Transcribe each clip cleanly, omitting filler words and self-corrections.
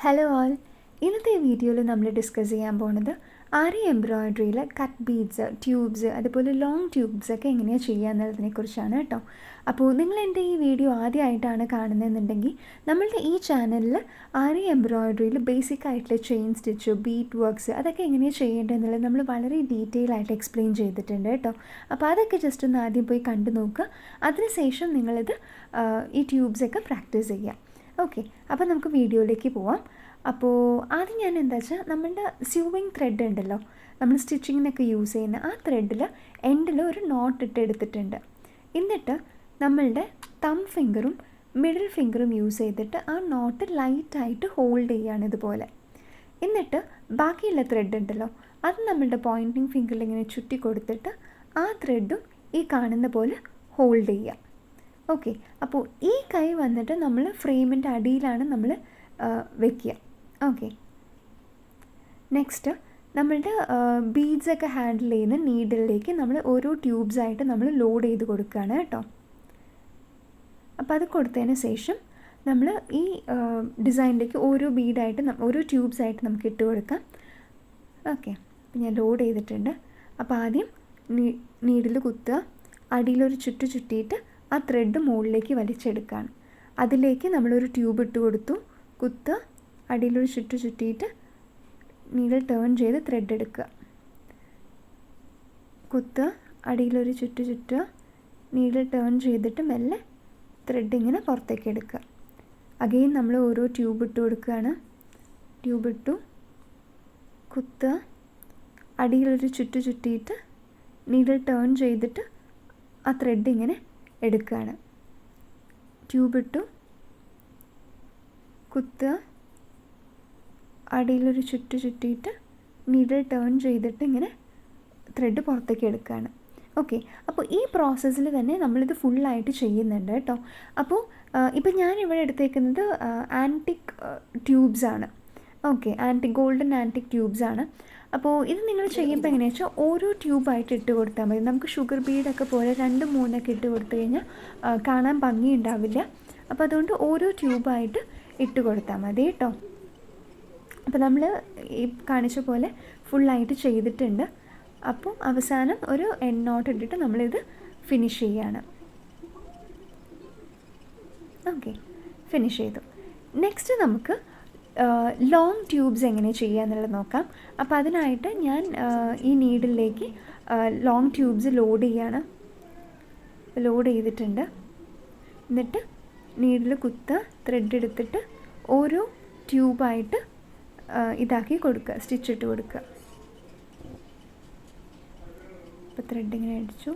Hello all, ഇന്നത്തെ വീഡിയോയിൽ നമ്മൾ ഡിസ്കസ് ചെയ്യാൻ പോകുന്നത് ആരി എംബ്രോയിഡറിയിൽ കട്ട് ബീഡ്സ്, ട്യൂബ്സ്, അതുപോലെ ലോങ് ട്യൂബ്സ് ഒക്കെ എങ്ങനെയാണ് ചെയ്യുക എന്നുള്ളതിനെ കുറിച്ചാണ് കേട്ടോ. അപ്പോൾ നിങ്ങൾ എൻ്റെ ഈ വീഡിയോ ആദ്യമായിട്ടാണ് കാണുന്നതെന്നുണ്ടെങ്കിൽ നമ്മളുടെ ഈ ചാനലിൽ ആരി എംബ്രോയിഡറിയിൽ ബേസിക് ആയിട്ടുള്ള ചെയിൻ സ്റ്റിച്ച്, ബീഡ് വർക്ക്സ് അതൊക്കെ എങ്ങനെയാണ് ചെയ്യേണ്ടതെന്നുള്ളത് നമ്മൾ വളരെ ഡീറ്റെയിൽ ആയിട്ട് എക്സ്പ്ലെയിൻ ചെയ്തിട്ടുണ്ട് കേട്ടോ. അപ്പോൾ അതൊക്കെ ജസ്റ്റ് ഒന്ന് ആദ്യം പോയി കണ്ടു നോക്കുക. അതിനുശേഷം നിങ്ങളിത് ഈ ട്യൂബ്സൊക്കെ പ്രാക്ടീസ് ചെയ്യുക. ഓക്കെ, അപ്പോൾ നമുക്ക് വീഡിയോയിലേക്ക് പോവാം. അപ്പോൾ ആദ്യം ഞാൻ എന്താ വെച്ചാൽ നമ്മളുടെ സ്യൂവിങ് ത്രെഡ് ഉണ്ടല്ലോ, നമ്മൾ സ്റ്റിച്ചിങ്ങിനൊക്കെ യൂസ് ചെയ്യുന്ന ആ ത്രെഡിൽ എൻഡിൽ ഒരു നോട്ട് എടുത്തിട്ടുണ്ട്. എന്നിട്ട് നമ്മളുടെ തം ഫിംഗറും മിഡിൽ ഫിംഗറും യൂസ് ചെയ്തിട്ട് ആ നോട്ട് ലൈറ്റായിട്ട് ഹോൾഡ് ചെയ്യുകയാണ് ഇതുപോലെ. എന്നിട്ട് ബാക്കിയുള്ള ത്രെഡ് ഉണ്ടല്ലോ അത് നമ്മളുടെ പോയിൻറ്റിങ് ഫിംഗറിൽ ഇങ്ങനെ ചുറ്റി കൊടുത്തിട്ട് ആ ത്രെഡും ഈ കാണുന്ന പോലെ ഹോൾഡ് ചെയ്യുക. ഓക്കെ, അപ്പോൾ ഈ കൈ വന്നിട്ട് നമ്മൾ ഫ്രെയിമിൻ്റെ അടിയിലാണ് നമ്മൾ വയ്ക്കുക. ഓക്കെ, നെക്സ്റ്റ് നമ്മളുടെ ബീഡ്സൊക്കെ ഹാൻഡിൽ ചെയ്യുന്ന നീഡിലേക്ക് നമ്മൾ ഓരോ ട്യൂബ്സായിട്ട് നമ്മൾ ലോഡ് ചെയ്ത് കൊടുക്കുകയാണ് കേട്ടോ. അപ്പോൾ അത് കൊടുത്തതിന് ശേഷം നമ്മൾ ഈ ഡിസൈനിലേക്ക് ഓരോ ബീഡായിട്ട് ഓരോ ട്യൂബ്സായിട്ട് നമുക്ക് ഇട്ട് കൊടുക്കാം. ഓക്കെ, അപ്പോൾ ഞാൻ ലോഡ് ചെയ്തിട്ടുണ്ട്. അപ്പോൾ ആദ്യം നീഡിൽ കുത്തുക, അടിയിലൊരു ചുറ്റിയിട്ട് ആ ത്രെഡ് മുകളിലേക്ക് വലിച്ചെടുക്കുകയാണ്. അതിലേക്ക് നമ്മളൊരു ട്യൂബ് ഇട്ട് കൊടുത്തു, കുത്തുക, അടിയിലൊരു ചുറ്റിയിട്ട് നീഡിൽ ടേൺ ചെയ്ത് ത്രെഡ് എടുക്കുക, കുത്തുക, അടിയിലൊരു ചുറ്റുക, നീഡിൽ ടേൺ ചെയ്തിട്ട് മെല്ലെ ത്രെഡ് ഇങ്ങനെ പുറത്തേക്ക് എടുക്കുക. അഗെയിൻ നമ്മൾ ഓരോ ട്യൂബ് ഇട്ട് കൊടുക്കുകയാണ്. ട്യൂബ് ഇട്ടു, കുത്തുക, അടിയിലൊരു ചുറ്റിയിട്ട് നീഡിൽ ടേൺ ചെയ്തിട്ട് ആ ത്രെഡ് ഇങ്ങനെ എടുക്കുകയാണ്. ട്യൂബ് ഇട്ടു, കുത്തുക, അടിയിലൊരു ചുറ്റിയിട്ട് നീഡിൽ ടേൺ ചെയ്തിട്ട് ഇങ്ങനെ ത്രെഡ് പുറത്തേക്ക് എടുക്കുകയാണ്. ഓക്കെ, അപ്പോൾ ഈ പ്രോസസ്സിൽ തന്നെ നമ്മളിത് ഫുള്ളായിട്ട് ചെയ്യുന്നുണ്ട് കേട്ടോ. അപ്പോൾ ഇപ്പം ഞാനിവിടെ എടുത്തേക്കുന്നത് ആൻറ്റിക് ട്യൂബ്സാണ്. ഓക്കെ, ഗോൾഡൻ ആൻറ്റിക് ട്യൂബ്സാണ്. അപ്പോൾ ഇത് നിങ്ങൾ ചെയ്യുമ്പോൾ എങ്ങനെയാണെന്ന് വെച്ചാൽ ഓരോ ട്യൂബായിട്ട് ഇട്ട് കൊടുത്താൽ മതി. നമുക്ക് ഷുഗർ ബീഡൊക്കെ പോലെ 2-3 ഇട്ട് കൊടുത്തു കഴിഞ്ഞാൽ കാണാൻ ഭംഗി ഉണ്ടാവില്ല. അപ്പോൾ അതുകൊണ്ട് ഓരോ ട്യൂബായിട്ട് ഇട്ട് കൊടുത്താൽ മതി കേട്ടോ. അപ്പോൾ നമ്മൾ ഈ കാണിച്ച പോലെ ഫുള്ളായിട്ട് ചെയ്തിട്ടുണ്ട്. അപ്പോൾ അവസാനം ഒരു എൻഡ് നോട്ട് ഇട്ടിട്ട് നമ്മളിത് ഫിനിഷ് ചെയ്യുകയാണ്. ഓക്കെ, ഫിനിഷ് ചെയ്തു. നെക്സ്റ്റ് നമുക്ക് ലോങ് ട്യൂബ്സ് എങ്ങനെ ചെയ്യുക എന്നുള്ളത് നോക്കാം. അപ്പോൾ അതിനായിട്ട് ഞാൻ ഈ നീഡിലേക്ക് ലോങ് ട്യൂബ്സ് ലോഡ് ചെയ്തിട്ടുണ്ട്. എന്നിട്ട് നീഡിൽ കുത്തുക, ത്രെഡ് എടുത്തിട്ട് ഓരോ ട്യൂബായിട്ട് ഇതാക്കി കൊടുക്കുക, സ്റ്റിച്ചിട്ട് കൊടുക്കുക. അപ്പോൾ ത്രെഡ് ഇങ്ങനെ അടിച്ചു,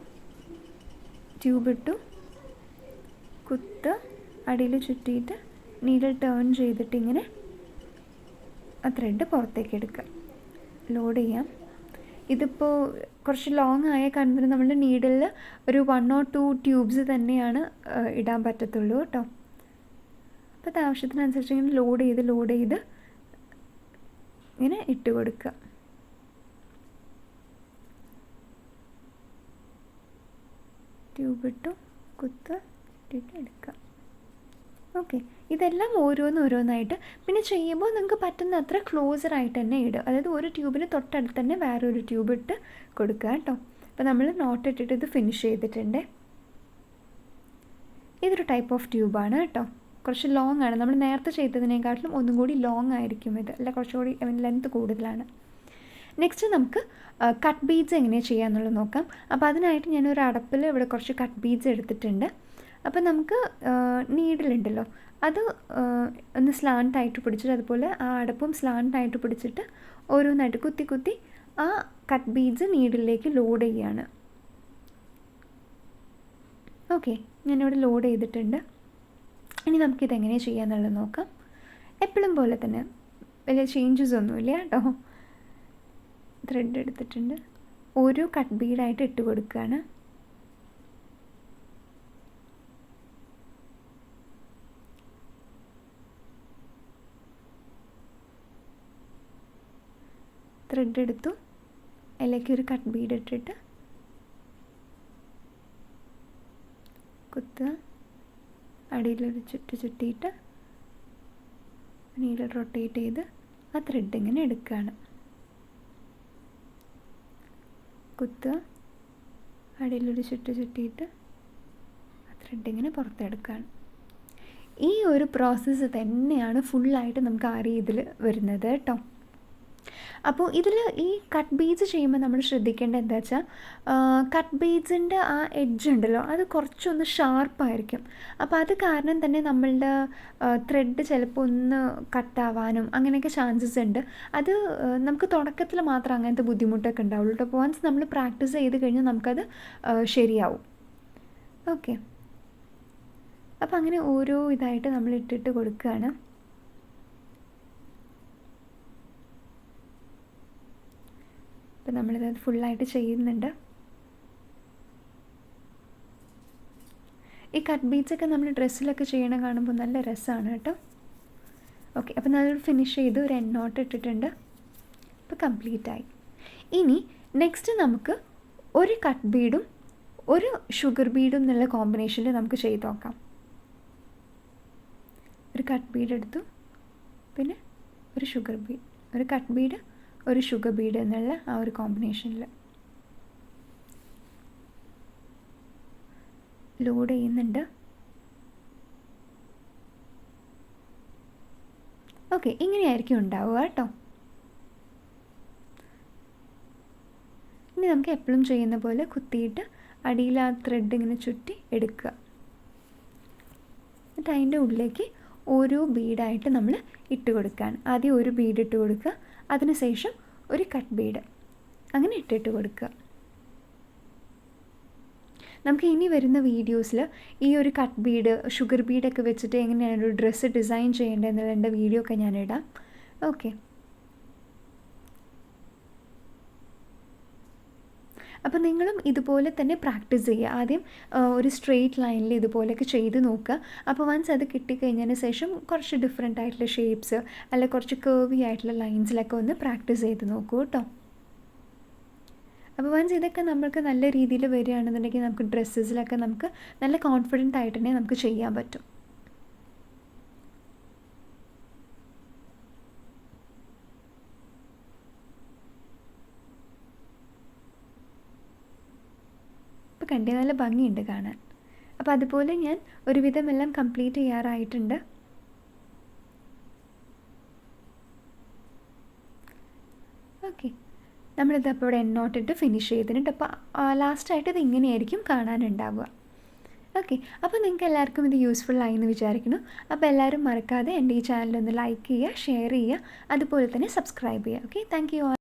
ട്യൂബ് ഇട്ടു, കുത്തുക, അടിയിൽ ചുറ്റിയിട്ട് നീഡിൽ ടേൺ ചെയ്തിട്ട് ഇങ്ങനെ ആ ത്രെഡ് പുറത്തേക്ക് എടുക്കുക, ലോഡ് ചെയ്യാം. ഇതിപ്പോൾ കുറച്ച് ലോങ് ആയ കാരണം നമ്മളുടെ നീഡിൽ ഒരു 1 or 2 ട്യൂബ്സ് തന്നെയാണ് ഇടാൻ പറ്റത്തുള്ളൂ കേട്ടോ. അപ്പോൾ അത് ആവശ്യത്തിനനുസരിച്ച് ഇങ്ങനെ ലോഡ് ചെയ്ത് ഇങ്ങനെ ഇട്ട് കൊടുക്കുക. ട്യൂബ് ഇട്ടു, കുത്തുക, ഇട്ടിട്ട് എടുക്കുക. ഓക്കെ, ഇതെല്ലാം ഓരോന്നായിട്ട് പിന്നെ ചെയ്യുമ്പോൾ നിങ്ങൾക്ക് പറ്റുന്ന അത്ര ക്ലോസറായിട്ട് തന്നെ ഇടുക. അതായത് ഒരു ട്യൂബിന് തൊട്ടടുത്ത് തന്നെ വേറൊരു ട്യൂബ് ഇട്ട് കൊടുക്കുക കേട്ടോ. അപ്പോൾ നമ്മൾ നോട്ട് ഇട്ടിട്ട് ഇത് ഫിനിഷ് ചെയ്തിട്ടുണ്ട്. ഇതൊരു ടൈപ്പ് ഓഫ് ട്യൂബാണ് കേട്ടോ. കുറച്ച് ലോങ് ആണ്, നമ്മൾ നേരത്തെ ചെയ്തതിനേക്കാട്ടിലും ഒന്നും കൂടി ലോങ് ആയിരിക്കും ഇത്, അല്ല കുറച്ചുകൂടി ലെങ്ത് കൂടുതലാണ്. നെക്സ്റ്റ് നമുക്ക് കട്ട് ബീഡ്സ് എങ്ങനെയാണ് ചെയ്യാമെന്നുള്ളത് നോക്കാം. അപ്പോൾ അതിനായിട്ട് ഞാനൊരു അടപ്പിൽ ഇവിടെ കുറച്ച് കട്ട് ബീഡ്സ് എടുത്തിട്ടുണ്ട്. അപ്പോൾ നമുക്ക് നീഡിലുണ്ടല്ലോ അത് ഒന്ന് സ്ലാൻറ്റായിട്ട് പിടിച്ചിട്ട്, അതുപോലെ ആ അടപ്പും സ്ലാൻറ്റായിട്ട് പിടിച്ചിട്ട് ഓരോന്നായിട്ട് കുത്തി ആ കട്ട് ബീഡ്സ് നീഡിലേക്ക് ലോഡ് ചെയ്യുകയാണ്. ഓക്കെ, ഞാനിവിടെ ലോഡ് ചെയ്തിട്ടുണ്ട്. ഇനി നമുക്കിതെങ്ങനെയാണ് ചെയ്യാമെന്നുള്ളത് നോക്കാം. എപ്പോഴും പോലെ തന്നെ വലിയ ചേഞ്ചസ് ഒന്നുമില്ല കേട്ടോ. ത്രെഡ് എടുത്തിട്ടുണ്ട്, ഓരോ കട്ട് ബീഡായിട്ട് ഇട്ട് കൊടുക്കുകയാണ്. ത്രെഡ് എടുത്തു, അതിലേക്ക് ഒരു കട്ട് ബീഡ് ഇട്ടിട്ട് കുത്തുക, അടിയിലൊരു ചുറ്റിയിട്ട് നീഡിൽ റൊട്ടേറ്റ് ചെയ്ത് ആ ത്രെഡ് ഇങ്ങനെ എടുക്കുകയാണ്. കുത്തുക, അടിയിലൊരു ചുറ്റിയിട്ട് ആ ത്രെഡ് ഇങ്ങനെ പുറത്തെടുക്കുകയാണ്. ഈ ഒരു പ്രോസസ്സ് തന്നെയാണ് ഫുള്ളായിട്ട് നമുക്ക് ആരി ഇതിൽ വരുന്നത് കേട്ടോ. അപ്പോൾ ഇതിൽ ഈ കട്ട് ബീഡ്സ് ചെയ്യുമ്പോൾ നമ്മൾ ശ്രദ്ധിക്കേണ്ടത് എന്താ വെച്ചാൽ, കട്ട് ബീഡ്സിൻ്റെ ആ എഡ്ജ് ഉണ്ടല്ലോ അത് കുറച്ചൊന്ന് ഷാർപ്പായിരിക്കും. അപ്പോൾ അത് കാരണം തന്നെ നമ്മളുടെ ത്രെഡ് ചിലപ്പോൾ ഒന്ന് കട്ടാവാനും അങ്ങനെയൊക്കെ ചാൻസസ് ഉണ്ട്. അത് നമുക്ക് തുടക്കത്തിൽ മാത്രം അങ്ങനത്തെ ബുദ്ധിമുട്ടൊക്കെ ഉണ്ടാവുള്ളൂ കേട്ടോ. അപ്പോൾ വൺസ് നമ്മൾ പ്രാക്ടീസ് ചെയ്ത് കഴിഞ്ഞാൽ നമുക്കത് ശരിയാവും. ഓക്കെ, അപ്പോൾ അങ്ങനെ ഓരോ ഇതായിട്ട് നമ്മൾ ഇട്ടിട്ട് കൊടുക്കുകയാണ്. അപ്പോൾ നമ്മളിത് ഫുള്ളായിട്ട് ചെയ്യുന്നുണ്ട്. ഈ കട്ട് ബീഡ്സൊക്കെ നമ്മൾ ഡ്രസ്സിലൊക്കെ ചെയ്യണം കാണുമ്പോൾ നല്ല രസമാണ് കേട്ടോ. ഓക്കെ, അപ്പോൾ നമ്മൾ ഫിനിഷ് ചെയ്ത് ഒരു എൻഡ് നോട്ട് ഇട്ടിട്ടുണ്ട്. അപ്പോൾ കംപ്ലീറ്റായി. ഇനി നെക്സ്റ്റ് നമുക്ക് ഒരു കട്ട് ബീഡും ഒരു ഷുഗർ ബീഡും എന്നുള്ള കോമ്പിനേഷനിൽ നമുക്ക് ചെയ്ത് നോക്കാം. ഒരു കട്ട് ബീഡ് എടുത്തു, പിന്നെ ഒരു ഷുഗർ ബീഡ്, ഒരു കട്ട് ബീഡ് ഒരു ഷുഗർ ബീഡ് എന്നുള്ള ആ ഒരു കോമ്പിനേഷനിൽ ലോഡ് ചെയ്യുന്നുണ്ട്. ഓക്കെ, ഇങ്ങനെയായിരിക്കും ഉണ്ടാവുക കേട്ടോ. ഇനി നമുക്ക് എപ്പോഴും ചെയ്യുന്ന പോലെ കുത്തിയിട്ട് അടിയിൽ ആ ത്രെഡ് ഇങ്ങനെ ചുറ്റി എടുക്കുക. എന്നിട്ട് അതിൻ്റെ ഉള്ളിലേക്ക് ഓരോ ബീഡായിട്ട് നമ്മൾ ഇട്ട് കൊടുക്കുകയാണ്. ആദ്യം ഒരു ബീഡ് ഇട്ട് കൊടുക്കുക, അതിനുശേഷം ഒരു കട്ട് ബീഡ്, അങ്ങനെ ഇട്ടിട്ട് കൊടുക്കുക. നമുക്ക് ഇനി വരുന്ന വീഡിയോസിൽ ഈ ഒരു കട്ട് ബീഡ് ഷുഗർ ബീഡൊക്കെ വെച്ചിട്ട് എങ്ങനെയാണ് ഒരു ഡ്രസ്സ് ഡിസൈൻ ചെയ്യേണ്ടതെന്നുള്ള വീഡിയോ ഒക്കെ ഞാൻ ഇടാം. ഓക്കെ, അപ്പോൾ നിങ്ങളും ഇതുപോലെ തന്നെ പ്രാക്ടീസ് ചെയ്യുക. ആദ്യം ഒരു സ്ട്രെയിറ്റ് ലൈനിൽ ഇതുപോലെയൊക്കെ ചെയ്ത് നോക്കുക. അപ്പോൾ വൺസ് അത് കിട്ടിക്കഴിഞ്ഞതിന് ശേഷം കുറച്ച് ഡിഫറെൻ്റ് ആയിട്ടുള്ള ഷേപ്സ് അല്ല കുറച്ച് കേർവി ആയിട്ടുള്ള ലൈൻസിലൊക്കെ ഒന്ന് പ്രാക്ടീസ് ചെയ്ത് നോക്കൂ കേട്ടോ. അപ്പോൾ വൺസ് ഇതൊക്കെ നമുക്ക് നല്ല രീതിയിൽ വരികയാണെന്നുണ്ടെങ്കിൽ നമുക്ക് ഡ്രസ്സസിലൊക്കെ നമുക്ക് നല്ല കോൺഫിഡൻ്റ് ആയിട്ട് തന്നെ നമുക്ക് ചെയ്യാൻ പറ്റും. കണ്ടേ നല്ല ഭംഗിയുണ്ട് കാണാൻ. അപ്പോൾ അതുപോലെ ഞാൻ ഒരുവിധം എല്ലാം കംപ്ലീറ്റ് ചെയ്യാറായിട്ടുണ്ട്. ഓക്കെ, നമ്മളിത് അപ്പോൾ ഇവിടെ എൻഡ് നോട്ട് ഇട്ട് ഫിനിഷ് ചെയ്തിട്ടുണ്ട്. അപ്പോൾ ലാസ്റ്റായിട്ട് ഇത് ഇങ്ങനെയായിരിക്കും കാണാനുണ്ടാവുക. ഓക്കെ, അപ്പോൾ നിങ്ങൾക്ക് എല്ലാവർക്കും ഇത് യൂസ്ഫുൾ ആയി എന്ന് വിചാരിക്കുന്നു. അപ്പോൾ എല്ലാവരും മറക്കാതെ എൻ്റെ ഈ ചാനലൊന്ന് ലൈക്ക് ചെയ്യുക, ഷെയർ ചെയ്യുക, അതുപോലെ തന്നെ സബ്സ്ക്രൈബ് ചെയ്യുക. Okay, thank you.